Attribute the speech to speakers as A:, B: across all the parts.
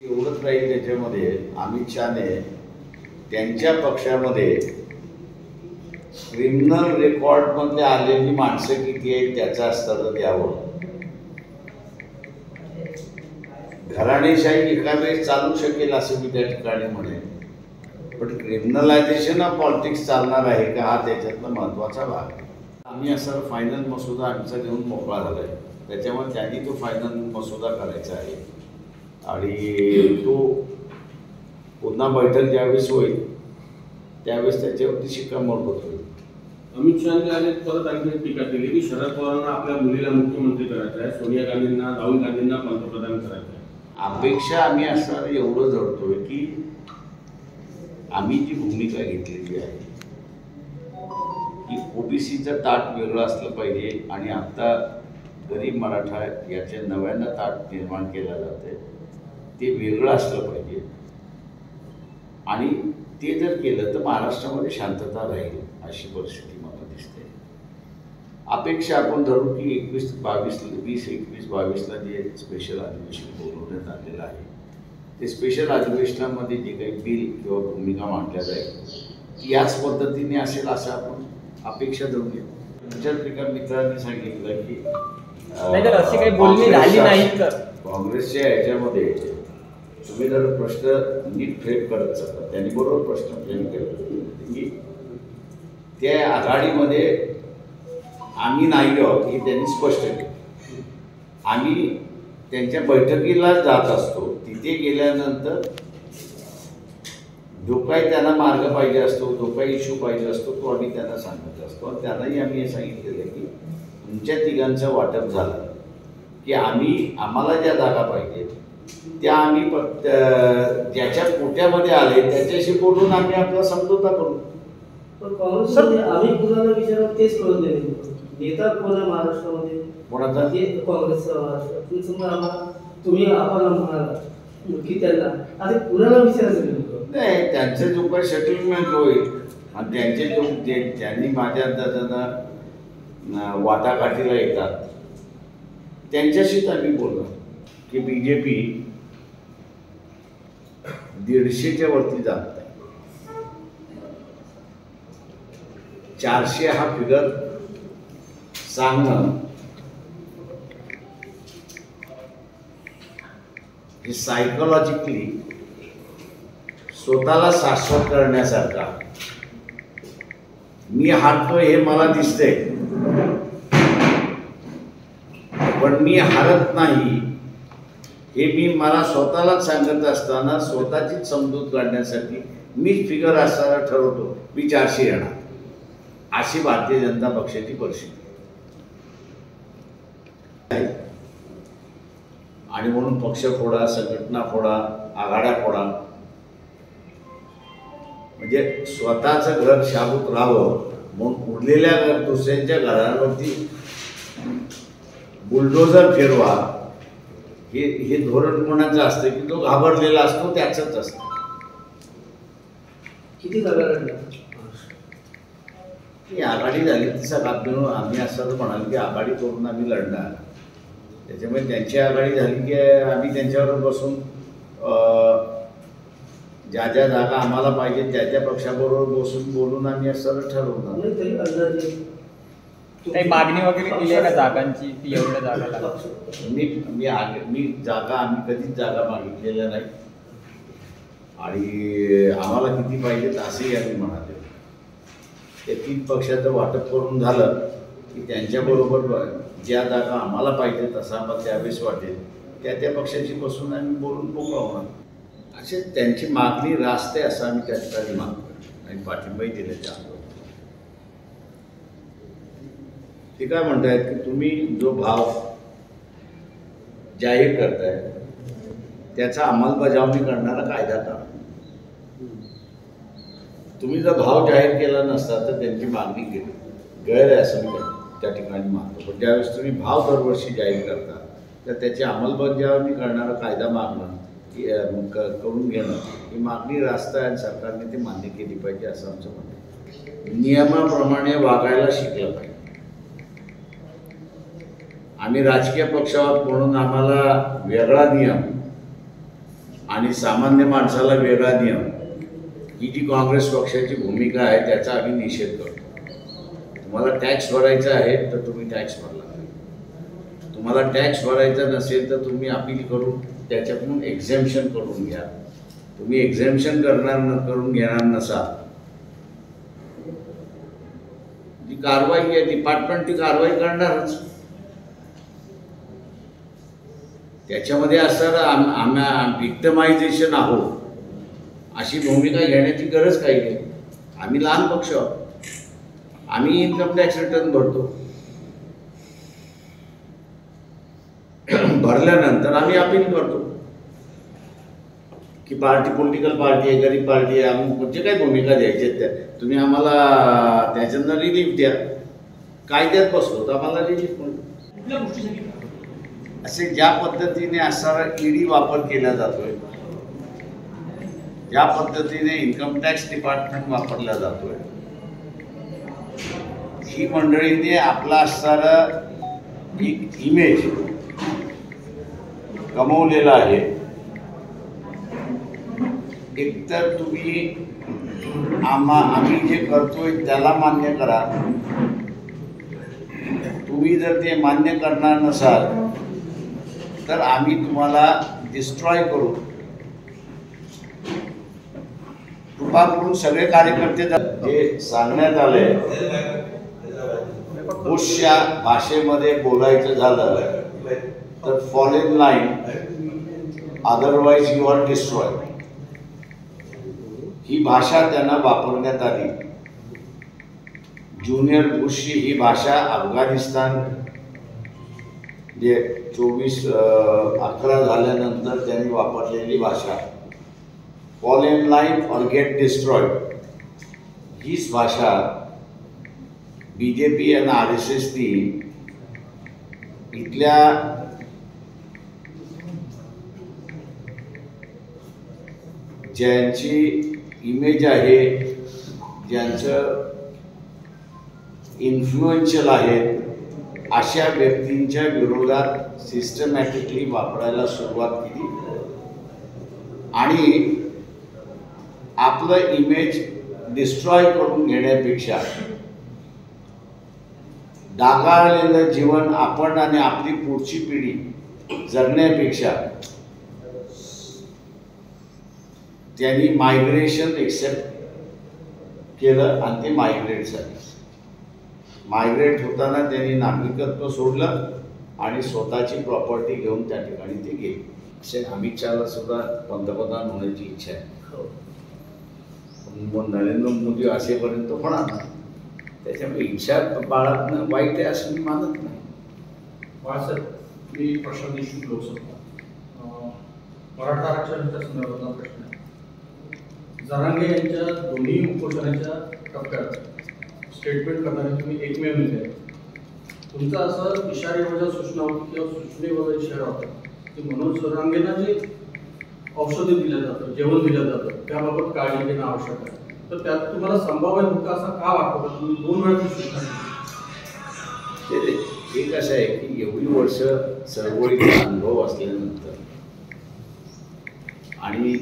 A: एवढंच राहील त्याच्यामध्ये अमित शहाने त्यांच्या पक्षामध्ये क्रिमिनल रेकॉर्डमध्ये आलेली माणसं किती आहेत त्याचा असतं द्यावं. घराणेशाही एका वेळेस चालू शकेल असं मी त्या ठिकाणी म्हणेन, पण क्रिमिनलायझेशन ऑफ पॉलिटिक्स चालणार आहे का हा त्याच्यातला महत्त्वाचा भाग आहे. आम्ही असं फायनल मसुदा आमचा घेऊन मोकळा झाला आहे, त्याच्यामुळे त्यांनी तो फायनल मसुदा करायचा आहे आणि तो पुन्हा बैठक ज्यावेळेस होईल त्यावेळेस त्याच्यावरती शिक्कामोर्तब होईल.
B: अमित शहानी आज परत आणखी टीका केली की शरद पवारांना आपल्या मुलीला मुख्यमंत्री करायचं आहे, सोनिया गांधींना राहुल गांधींना पंतप्रधान करायचं आहे.
A: अपेक्षा आम्ही असं एवढं धरतोय की आम्ही जी भूमिका घेतलेली आहे की ओबीसीचं ताट वेगळं असलं पाहिजे आणि आता गरीब मराठा याचे नव्यानं ताट निर्माण केलं जाते ते वेगळं असलं पाहिजे आणि ते जर केलं तर महाराष्ट्रामध्ये शांतता राहील अशी परिस्थिती मला दिसते. अपेक्षा आपण धरू की 2021-22ला जे स्पेशल अधिवेशन बोलवण्यात आलेलं आहे ते स्पेशल अधिवेशनामध्ये जे काही बिल किंवा भूमिका मांडल्या जाईल याच पद्धतीने असेल असं आपण अपेक्षा धरूया. तुमच्याच एका मित्रांनी सांगितलं की
C: अशी काही बोलणी झाली नाही तर
A: काँग्रेसच्या ह्याच्यामध्ये तुम्ही जर प्रश्न नीट फ्रेम करत चालता त्यांनी बरोबर प्रश्न फ्रेम केला की त्या आघाडीमध्ये आम्ही नाही आहोत हे त्यांनी स्पष्ट केलं. आम्ही त्यांच्या बैठकीला जात असतो, तिथे गेल्यानंतर जो काही त्यांना मार्ग पाहिजे असतो, जो काही इश्यू पाहिजे असतो तो आम्ही त्यांना सांगत असतो. आणि त्यांनाही आम्ही हे सांगितलेलं की तुमच्या तिघांचं वाटप झालं की आम्हाला ज्या जागा पाहिजे त्या आम्ही ज्याच्या कोट्यामध्ये आले त्याच्याशी बोलून आम्ही आपला समझोता करू.
D: पण काँग्रेसमध्ये आम्ही कुणाला विचारलं तेच कळून दिले नेता कोणा महाराष्ट्रामध्ये
A: कोणाचा
D: काँग्रेसचा महाराष्ट्र समजा तुम्ही आपण म्हणाला की त्यांना आता कुणाला विचारायचं
A: नाही. त्यांचं जो काही सेटलमेंट होईल आणि त्यांचे जो ज्यांनी माझ्या अंदाजानं वाटाघाटीला येतात त्यांच्याशीच आम्ही बोललो की BJP 150च्या वरती जात नाही. 400 हा फिगर सांगणं हे सायकोलॉजिकली स्वतःला शाश्वत करण्यासारखा. मी हारतोय हे मला दिसतंय पण मी हारत नाही हे मला स्वतःलाच सांगत असताना स्वतःचीच समजूत काढण्यासाठी मीच फिगर असताना ठरवतो मी 400 येणार. अशी भारतीय जनता पक्षाची परिस्थिती आहे आणि म्हणून पक्ष फोडा, संघटना फोडा, आघाड्या फोडा म्हणजे स्वतःचं घर शाबूत राहावं म्हणून उरलेल्या दुसऱ्यांच्या घरांवरती बुलडोजर फिरवा हे धोरण कोणाचं असतं की जो घाबरलेला असतो त्याचंच असतं.
D: किती जागा लढल्या
A: ती आघाडी झाली तसा आम्ही असं म्हणाल की आघाडी करून आम्ही लढणार. त्याच्यामुळे त्यांची आघाडी झाली की आम्ही त्यांच्याबरोबर बसून ज्या ज्या जागा आम्हाला पाहिजे त्या त्या पक्षाबरोबर बसून बोलून आम्ही असं ठरवणार.
D: तरी अंदाजे
C: काही मागणी वगैरे केली आहे का जागांची ती एवढ्या जागा लागतात?
A: मी जागा आम्ही कधीच जागा मागितलेल्या नाही आणि आम्हाला किती पाहिजेत असंही आम्ही म्हणाले. ते 3 पक्षाचं वाटप करून झालं की त्यांच्याबरोबर ज्या जागा आम्हाला पाहिजेत असं आम्हाला त्यावेळेस वाटेल त्या त्या पक्षाची बसून आम्ही बोलून मोकळा होणार. असे त्यांची मागणी रास्त आहे असं आम्ही त्या ठिकाणी मागतो आणि पाठिंबाही दिल्याचे आहोत. ते काय म्हणतायत की तुम्ही जो भाव जाहीर करताय त्याचा अंमलबजावणी करणारा कायदा करा. तुम्ही जर भाव जाहीर केला नसता तर त्यांची मागणी केली गैर आहे असं मी त्या ठिकाणी मानतो. पण ज्यावेळेस तुम्ही भाव दरवर्षी जाहीर करता तर त्याची अंमलबजावणी करणारा कायदा मागणं करून घेणं ही मागणी रास्त आहे आणि सरकारने ती मान्य केली पाहिजे असं आमचं म्हणणं आहे. नियमाप्रमाणे वागायला शिकलं पाहिजे. आम्ही राजकीय पक्ष आहोत म्हणून आम्हाला वेगळा नियम आणि सामान्य माणसाला वेगळा नियम, ही जी काँग्रेस पक्षाची भूमिका आहे त्याचा आम्ही निषेध करतो. तुम्हाला टॅक्स भरायचा आहे तर तुम्ही टॅक्स भरला, तुम्हाला टॅक्स भरायचा नसेल तर तुम्ही अपील करून त्याच्यातून एक्झेम्पशन करून घ्या. तुम्ही एक्झेम्पशन करून घेणार नसाल, जी कारवाई आहे डिपार्टमेंट ती कारवाई करणारच. त्याच्यामध्ये असं आम्ही विक्टमायझेशन आहोत अशी भूमिका घेण्याची गरज काही नाही. आम्ही लहान पक्ष आहोत, आम्ही इन्कम टॅक्स रिटर्न भरतो. भरल्यानंतर आम्ही अपील करतो की पॉलिटिकल पार्टी आहे, गरीब पार्टी आहे, आम्ही जे काही भूमिका द्यायची त्या तुम्ही आम्हाला त्याच्यानं रिलीफ द्या. कायद्यात बसलो तर आम्हाला रिलीफ मिळतो. असे ज्या पद्धतीने असणारा ईडी वापर केला जातोय, ज्या पद्धतीने इन्कम टॅक्स डिपार्टमेंट वापरला जातोय, ही मंडळीने आपला असणारा एक इमेज गमावलेला आहे. एकतर तुम्ही आम्ही जे करतोय त्याला मान्य करा. तुम्ही जर ते मान्य करणार नसाल तर आम्ही तुम्हाला डिस्ट्रॉय करू. कृपा करून सगळे कार्यकर्ते जे सांगण्यात आले बुशच्या भाषेमध्ये बोलायचं झालं तर fall in line, otherwise you are destroy, ही भाषा त्यांना वापरण्यात आली. ज्युनियर बुशची ही भाषा अफगाणिस्तान जे 24/11 झाल्यानंतर त्यांनी वापरलेली भाषा, फॉल इन लाईन और गेट डिस्ट्रॉयड, हीच भाषा BJP आणि RSSनी इथल्या ज्यांची इमेज आहे, ज्यांचं इन्फ्लुएन्शियल आहेत, अशा व्यक्तींच्या विरोधात सिस्टमॅटिकली वापरायला सुरुवात केली आणि आपलं इमेज डिस्ट्रॉय करून घेण्यापेक्षा डागाळलेलं जीवन आपण आणि आपली पुढची पिढी जगण्यापेक्षा त्यांनी मायग्रेशन एक्सेप्ट केलं आणि ते मायग्रेट झाले. मायग्रेट होताना त्यांनी नागरिकत्व सोडलं आणि स्वतःची प्रॉपर्टी घेऊन त्या ठिकाणी ते गेले. असे अमित शहाला सुद्धा पंतप्रधान होण्याची इच्छा आहे. मग नरेंद्र मोदी असेपर्यंत होणार. त्याच्यामुळे इच्छा बाळगणं वाईट आहे असं मी मानत नाही.
E: बाळासाहेब, मी प्रशांत देशमुख, लोकसभा. मराठा आरक्षणाच्या संदर्भातला प्रश्न आहे. जरांगे यांच्या दोन्ही उपोषणाच्या टप्प्यात स्टेटमेंट करणारे तुम्ही एकमेव नेते आहेत. तुमचा असं इशारेवजा सूचना होती किंवा सूचनेवजा इशारा होता की मनोज जरांगेंना जे औषधे दिल्या जातं, जेवण दिलं जातं, त्याबाबत काळजी घेणं आवश्यक आहे. तर त्यात तुम्हाला संभाव्य धोका असा का वाटतो? तुम्ही 2 वेळा सूचना
A: ते एक असं आहे की एवढी वर्ष चळवळीचा अनुभव असल्यानंतर आणि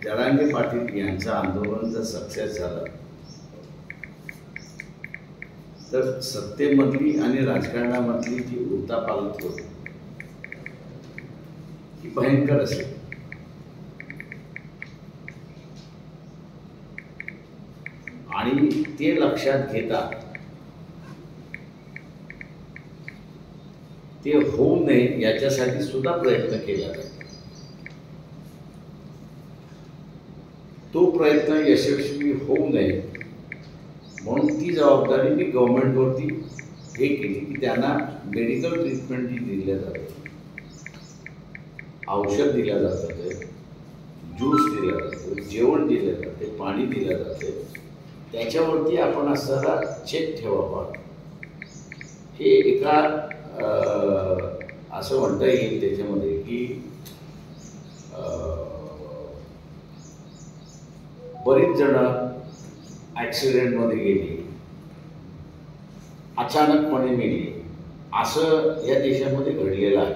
A: जरांगे पाटील यांचं आंदोलन जर सक्सेस झालं तर सत्तेमधली आणि राजकारणामधली जी उलथापालथ होती ही भयंकर असेल. आणि ते लक्षात घेता ते होऊ नये याच्यासाठी सुद्धा प्रयत्न केला जातो. तो प्रयत्न यशस्वी होऊ नये म्हणून ती जबाबदारी मी गव्हर्नमेंटवरती हे केली की त्यांना मेडिकल ट्रीटमेंट जी दिल्या जाते, औषध दिलं जातं, ज्यूस दिला जातो, जेवण दिलं जाते, पाणी दिलं जाते, त्याच्यावरती आपण असणारा चेक ठेवावा. हे एका असं म्हणता येईल त्याच्यामध्ये की बरीच जण ॲक्सिडेंटमध्ये गेली, अचानकपणे मेली, असं या देशामध्ये घडलेलं आहे.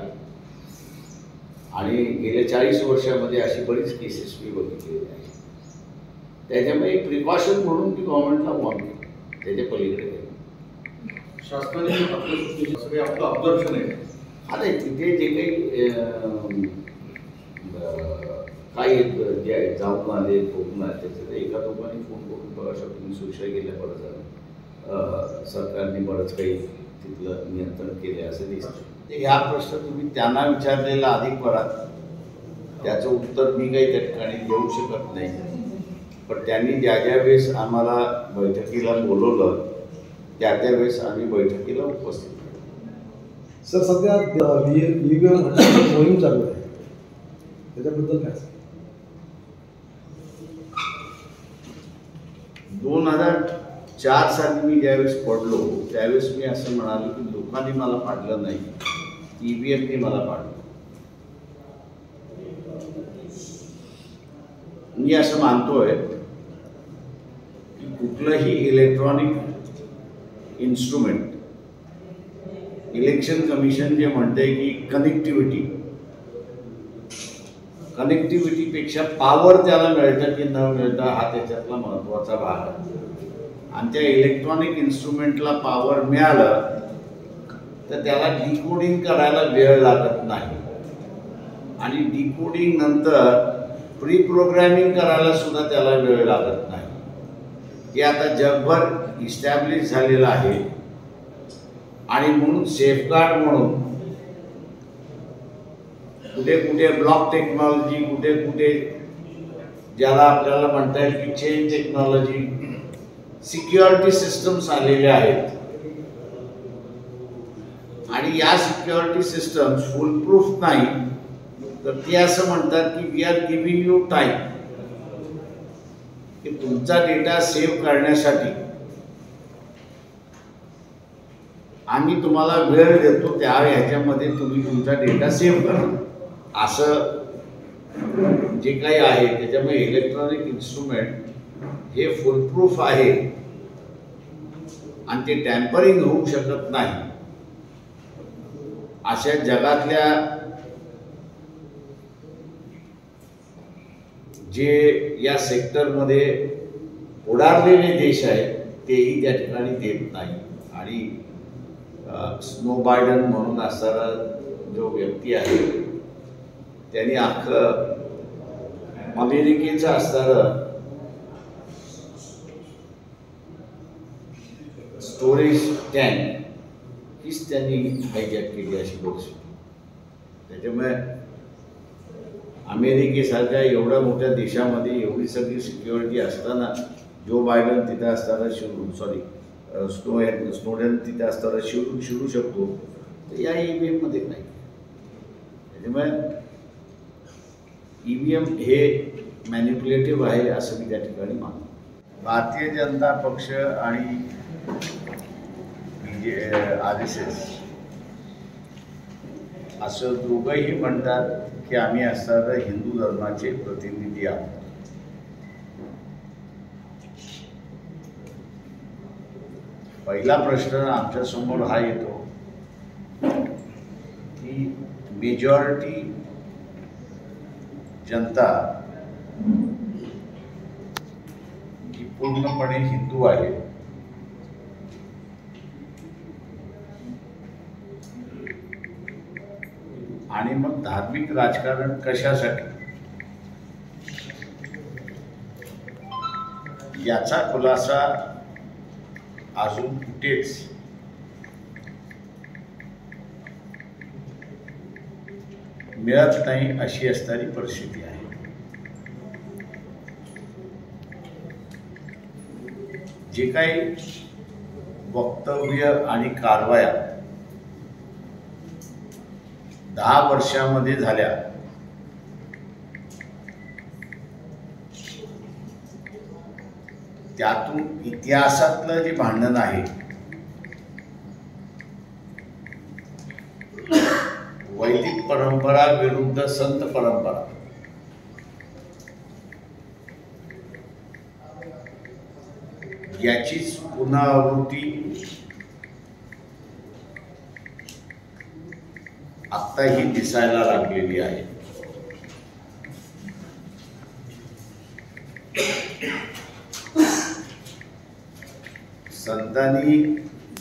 A: आणि गेल्या 40 वर्षामध्ये अशी बरीच केसेस मी बघितलेली आहे. त्याच्यामुळे एक प्रिकॉशन म्हणून ती गव्हर्नमेंटला वॉर्न केली, त्याच्या पलीकडे काही.
E: शासनाने आपल्या सृष्टीचे सगळे आपलं ऑब्झर्वेशन आहे.
A: आता तिथे जे काही काही जे आहे जाऊन आले बघून आले त्याच्यात एका दोघांनी फोन करून बघा तुम्ही सुरक्षा गेल्या बरं झालं, सरकारने बरंच काही तिथलं नियंत्रण केले असं दिसतं. ह्या प्रश्न तुम्ही त्यांना विचारलेला अधिक परत त्याचं उत्तर मी काही त्या ठिकाणी देऊ शकत नाही. पण त्यांनी ज्या ज्या वेळेस आम्हाला बैठकीला बोलवलं त्या वेळेस आम्ही बैठकीला उपस्थित होतो.
F: सर सध्या EVM मोहीम चालू आहे, त्याच्याबद्दल काय?
A: 2004 साली मी ज्यावेळेस पडलो त्यावेळेस मी असं म्हणालो की लोकांनी मला पाडलं नाही, EVMने मला पाडलं. मी असं मानतोय की कुठलंही इलेक्ट्रॉनिक इन्स्ट्रुमेंट, इलेक्शन कमिशन जे म्हणते की कनेक्टिव्हिटीपेक्षा पॉवर त्याला मिळतं की न मिळतं हा त्याच्यातला महत्त्वाचा भाग आहे. आणि त्या इलेक्ट्रॉनिक इन्स्ट्रुमेंटला पॉवर मिळालं तर त्याला डिकोडिंग करायला वेळ लागत नाही आणि डिकोडिंग नंतर प्री प्रोग्रॅमिंग करायला सुद्धा त्याला वेळ लागत नाही. हे आता जगभर इस्टॅब्लिश झालेलं आहे आणि म्हणून सेफगार्ड म्हणून कुठे कुठे ब्लॉक टेक्नॉलॉजी, कुठे कुठे ज्याला आपल्याला म्हणता येईल की चेन टेक्नॉलॉजी, सिक्युरिटी सिस्टम्स आलेले आहेत. आणि या सिक्युरिटी सिस्टम्स फुलप्रूफ नाही तर ते असं म्हणतात की we are giving you time, की तुमचा डेटा सेव्ह करण्यासाठी आम्ही तुम्हाला वेळ देतो, त्या ह्याच्यामध्ये तुम्ही तुमचा डेटा सेव्ह करा. असं जे काही आहे त्याच्यामुळे इलेक्ट्रॉनिक इन्स्ट्रुमेंट हे फुलप्रूफ आहे आणि ते टॅम्परिंग होऊ शकत नाही. अशा जगातल्या जे या सेक्टरमध्ये पुढारलेले देश आहेत तेही त्या ठिकाणी देत नाही. आणि स्नो बायडन म्हणून असणारा जो व्यक्ती आहे त्यांनी अख्खं अमेरिकेचं असणारं स्टोरेज टँक हीच त्यांनी हायजॅक केली अशी परिस्थिती. त्याच्यामुळे अमेरिकेसारख्या एवढ्या मोठ्या देशामध्ये एवढी सगळी सिक्युरिटी असताना जो बायडन तिथे असताना स्नोडेन तिथे असताना शिरू शकतो तर या EVMमध्ये नाही. त्याच्यामुळे EVM हे मॅनिप्युलेटिव्ह आहे असं मी त्या ठिकाणी मानतो. भारतीय जनता पक्ष आणि RSS असं दोघंही म्हणतात की आम्ही असणारं हिंदू धर्माचे प्रतिनिधी आहोत. पहिला प्रश्न आमच्यासमोर हा येतो की मेजॉरिटी जनता ही पूर्णपणे हिंदू आहे. आणि मग धार्मिक राजकारण कशासाठी याचा खुलासा अजून कुठेच मिळत नाही अशी असणारी परिस्थिती आहे. जे काही वक्तव्य आणि कारवाया 10 वर्षामध्ये झाल्या त्यातून इतिहासातलं जे भांडण आहे वैदिक परंपरा विरुद्ध संत परंपरा याचीच पुनरावृत्ती आत्ताही दिसायला लागलेली आहे. संतांनी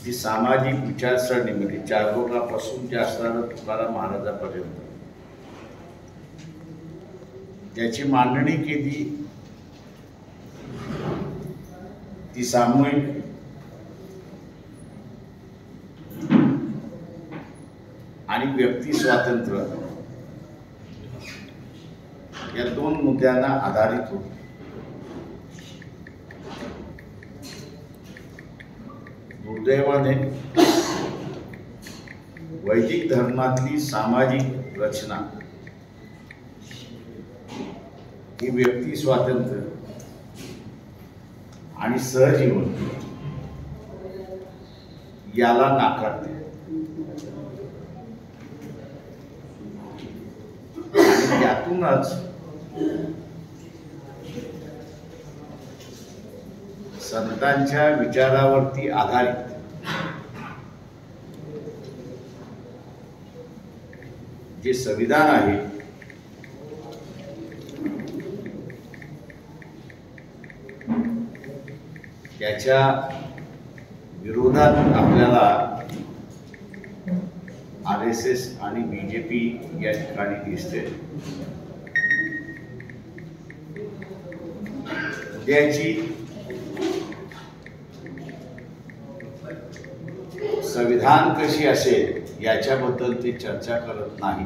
A: जी सामाजिक विचारसरणीमध्ये चारोगापासून जे असणारं तुकाराम महाराजापर्यंत त्याची मांडणी केली, ती सामूहिक आणि व्यक्ती स्वातंत्र्य या दोन मुद्द्यांना आधारित होती. दुर्दैवाने वैदिक धर्मातली सामाजिक रचना ही व्यक्ती स्वातंत्र्य आणि सहजीवन याला नाकारते. आणि त्यातूनच संतांच्या विचारावरती आधारित जे संविधान आहे त्याच्या विरोधात आपल्याला RSS आणि BJP या ठिकाणी दिसते. उद्याची संविधान कशी असेल याच्याबद्दल ते चर्चा करत नाही,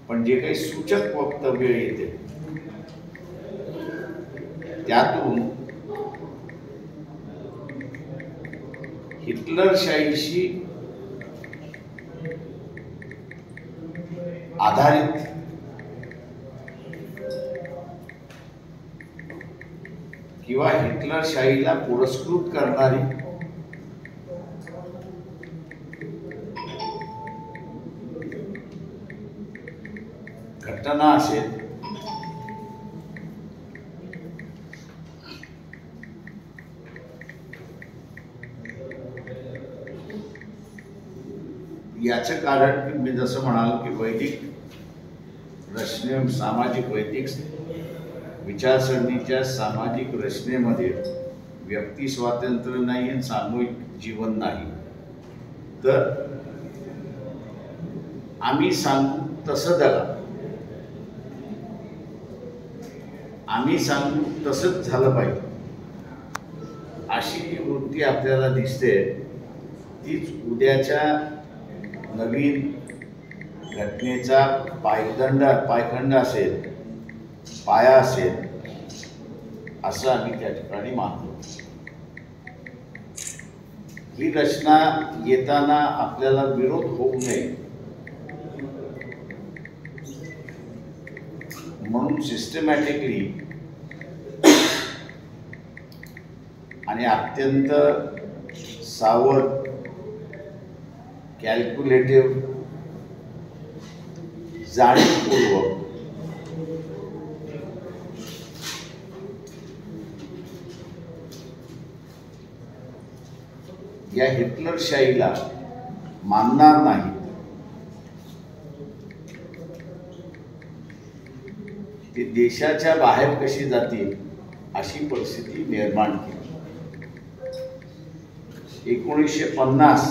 A: पण जे काही सूचक वक्तव्य येते त्यातून हिटलरशाहीशी आधारित किंवा हिटलरशाहीला पुरस्कृत करणारी घटना असेल याचं कारण की मी जसं म्हणाल की वैदिक सामाजिक वैदिक विचारसरणीच्या सामाजिक रचनेमध्ये व्यक्ती स्वातंत्र्य नाही आणि सामूहिक जीवन नाही. तर आम्ही सांगू तसं जगा, आम्ही सांगू तसंच झालं पाहिजे अशी जी वृत्ती आपल्याला दिसते तीच उद्याच्या नवीन घटनेचा पायखंड असेल, पाया असेल असं आम्ही त्या ठिकाणी मानतो. ही रचना येताना आपल्याला विरोध होऊ नये म्हणून सिस्टमॅटिकली आणि अत्यंत सावध, कॅल्क्युलेटिव्ह, जाणीवपूर्वक या हिटलरशाहीला मानणार नाही. ते देशाच्या बाहेर कशी जातील अशी परिस्थिती निर्माण केली. 1950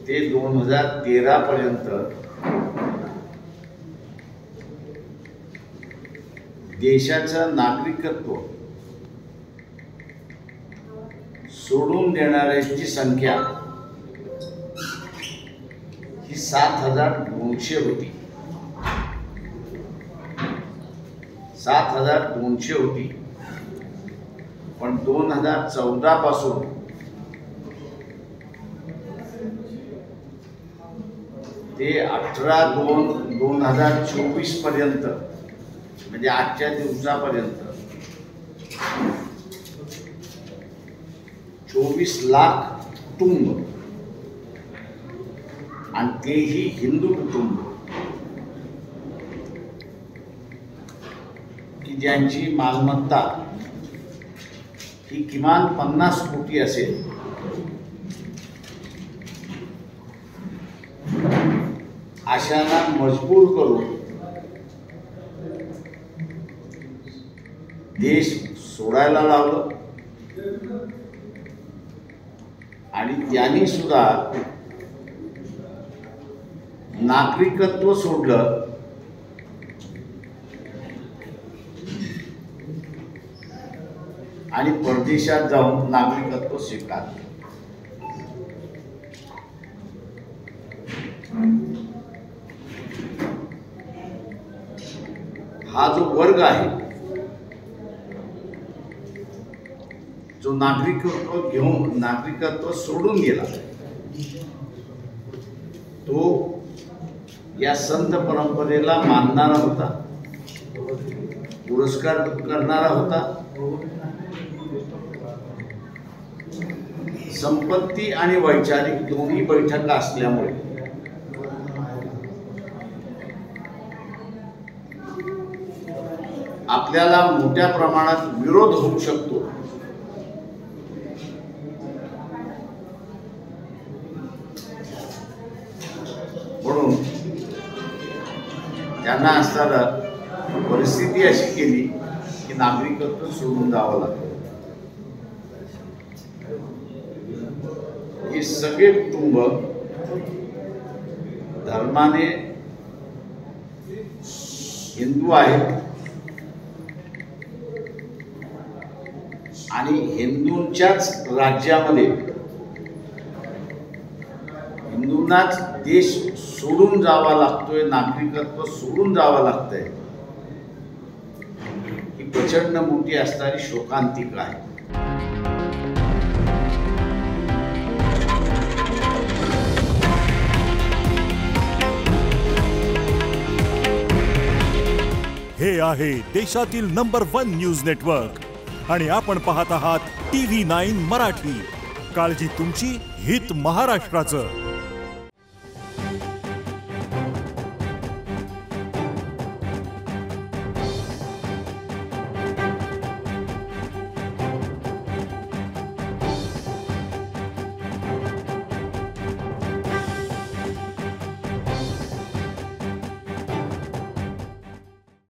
A: ते 2013 पर्यंत देशाचं नागरिकत्व सोडून देणाऱ्यांची संख्या ही 7,200 होती. 7,200 होती. पण 2014 पासून ते 18/2/2024 पर्यंत म्हणजे आजच्या दिवसापर्यंत 24 लाख कुटुंब आणि तेही हिंदू कुटुंब की ज्यांची मालमत्ता ही किमान 50 कोटी असेल अशांना मजबूर करून देश सोडायला लावलं आणि त्यांनी सुद्धा नागरिकत्व सोडलं आणि परदेशात जाऊन नागरिकत्व स्वीकारलं. हा जो वर्ग आहे जो नागरिकत्व सोडून गेला तो या संत परंपरेला मानणारा होता, पुरस्कार करणारा होता, संपत्ती आणि वैचारिक दोन्ही बैठक असल्यामुळे आपल्याला मोठ्या प्रमाणात विरोध होऊ शकतो. म्हणून त्यांना असताना परिस्थिती अशी केली की नागरिकत्व सोडून जावं लागतं. हे सगळे कुटुंब धर्माने हिंदू आहेत आणि हिंदूंच्याच राज्यामध्ये हिंदूंनाच देश सोडून जावा लागतोय, नागरिकत्व सोडून जावं लागतंय. ही प्रचंड मोठी असणारी शोकांतिका आहे.
G: हे आहे देशातील नंबर 1 न्यूज नेटवर्क आणि आपण पाहत आहात TV9 मराठी. काळजी तुमची, हित महाराष्ट्राचं.